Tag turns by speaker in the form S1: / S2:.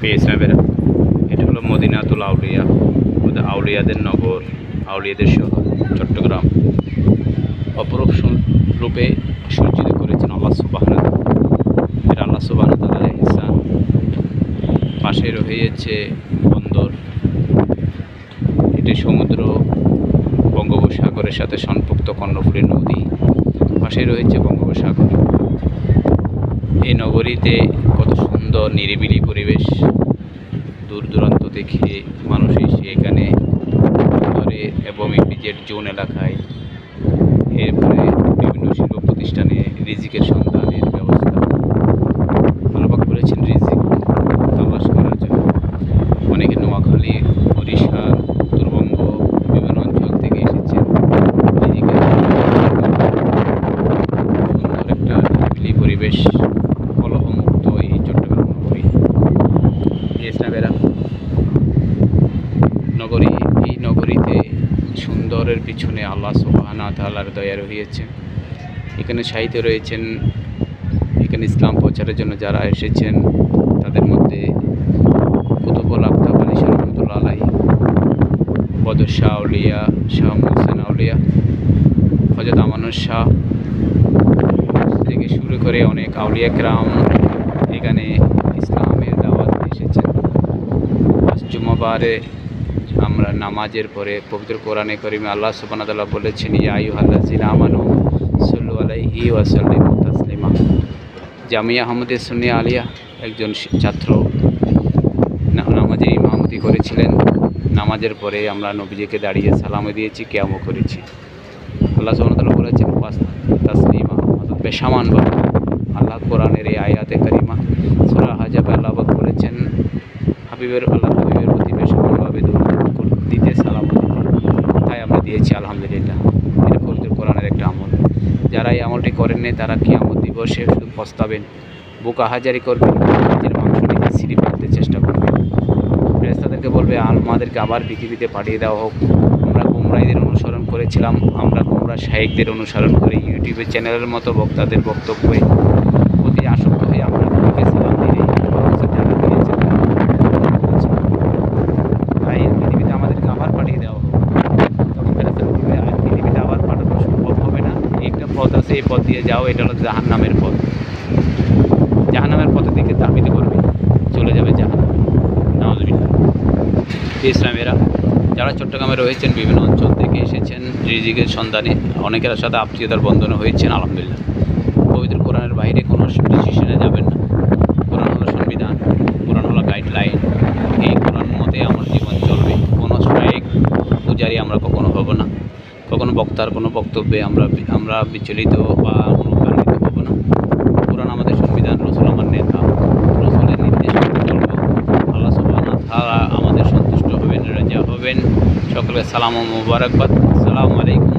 S1: পেয়েছে না বেরা। এটা হলো মদিনাতুল আউলিয়া, আউলিয়াদের নগর, আউলিয়াদের শহর চট্টগ্রাম। অপরূপ রূপে সজ্জিত করেছেন আল্লাহ সুবহানাহু ওয়া তাআলা। এটা আল্লাহ সুবহানাহু ওয়া তাআলার ইহসান। পাশে রয়েছে বন্দর, এটি সমুদ্র বঙ্গোপসাগরের সাথে সংযুক্ত কর্ণফুলী নদী, পাশে রয়েছে বঙ্গোপসাগর। এই নগরীতে কত সুন্দর নিরিবিলি পরিবেশ, দূর দূরান্ত থেকে মানুষ এসে এখানে বন্দরে এবং ইপিজেড জোন এলাকায় এরপরে বিভিন্ন শিল্প প্রতিষ্ঠানে রিজিকের সন্ধানের ব্যবস্থা আল্লাহ করেছেন, রিজিক তালাশ করার জন্য। অনেকে নোয়াখালী, বরিশাল, উত্তরবঙ্গ বিভিন্ন অঞ্চল থেকে এসেছেন রিজিকের সুন্দর একটা নিরিবিলি পরিবেশ, কলহমুক্ত এই চট্টগ্রাম নগরী। ইসলামেরা নগরী, এই নগরীতে সুন্দরের পিছনে আল্লাহ সুবহানাহু ওয়া তাআলার দয়া রয়েছে। এখানে সাহিত্য রয়েছেন, এখানে ইসলাম প্রচারের জন্য যারা এসেছেন তাদের মধ্যে কুতুবুল আফতাব আলী শাহ রহমতুল্লাহ আলাইহি, বদর শাহ আউলিয়া, শাহ মুহসিন আউলিয়া, হযরত আমানুর শাহ থেকে শুরু করে অনেক আউলিয়া কেরাম এখানে ইসলামের দাওয়াত এসেছেন। আজ জুমাবারে আমরা নামাজের পরে পবিত্র কোরআনে কারিমে আল্লাহ সুবহানাহু ওয়া তাআলা বলেছেন, ইয়া আইয়ুহাল্লাযীনা আমানু সাল্লু আলাইহি ওয়া সাল্লিমু তাসলিমা। জামিয়া আহমদিয়া সুন্নিয়া আলিয়া একজন ছাত্র নামাজে ইমামতি করেছিলেন। নামাজের পরে আমরা নবীজিকে দাঁড়িয়ে সালামও দিয়েছি, কিয়ামও করেছি। আল্লাহ সুবহানাহু ওয়া তাআলা বলেছেন তাসলিমা, অর্থাৎ বেসামানভাবে। আল্লাহ কোরআনের এই আয়াতে কারিমা সূরা হাজাবে আল্লাহ পাক বলেছেন আল্লাহ হাবিবের প্রতি বেসামানভাবে দিতে সালাম দিতে, তাই আমরা দিয়েছি আলহামদুলিল্লাহ। এটা পবিত্র কোরআনের একটা আমল। যারা এই আমলটি করেননি তারা কিয়ামত দিবসে শুধু পস্তাবেন, বুক আহাজারি করবেন, নিজের মাংস নিজে ছিঁড়ে ফেলতে চেষ্টা করবেন। ফেরেশতাদেরকে বলবে আমাদেরকে আবার পৃথিবীতে পাঠিয়ে দেওয়া হোক। আমরা গুমরাহীদের অনুসরণ করেছিলাম, আমরা গুমরাহ শায়েখদের অনুসরণ করি, ইউটিউবের চ্যানেলের মতো বক্তাদের বক্তব্যে প্রতি আসক্ত হয়ে আমরা নবীকে সালাম দিই। তাই পৃথিবীতে আমাদেরকে আবার পাঠিয়ে দেওয়া হোক। তখন ফেরেশতারা বলবে পৃথিবীতে আবার পাঠানো সম্ভব হবে না, একটা পথ আছে, এই পথ দিয়ে যাও, এটা হলো জাহান্নামের পথ। জাহান্নামের পথের দিকে ধাবিত করবে, চলে যাবে জাহান্নামে। নাউযুবিল্লাহ। ইসলামেরা যারা চট্টগ্রামে রয়েছেন, বিভিন্ন অঞ্চল থেকে এসেছেন রিজিকের সন্ধানে, অনেকের সাথে আত্মীয়তার বন্ধনে হয়েছেন আলহামদুলিল্লাহ। পবিত্র কোরআনের বাইরে কোনো ডিসিশনে যাবেন না। কোরআন হলো সংবিধান, কোরআন হলো গাইডলাইন। এই কোরআন মতে আমার জীবন চলবে। কোনো শায়েখ পূজারি আমরা কখনো হব না, কখনো বক্তার কোনো বক্তব্যে আমরা বিচলিত বা অনুপ্রাণিত হব না। কোরআন আমাদের সংবিধান, রসুল আমার নেতা, রসুলের নির্দেশ মেনে চলব। আল্লাহ সুবহানাহু ওয়া তাআলা আমাদের সন্তুষ্ট হবেন, রাজা হবেন। সকলকে সালাম ও মুবারকবাদ। আসসালামু আলাইকুম।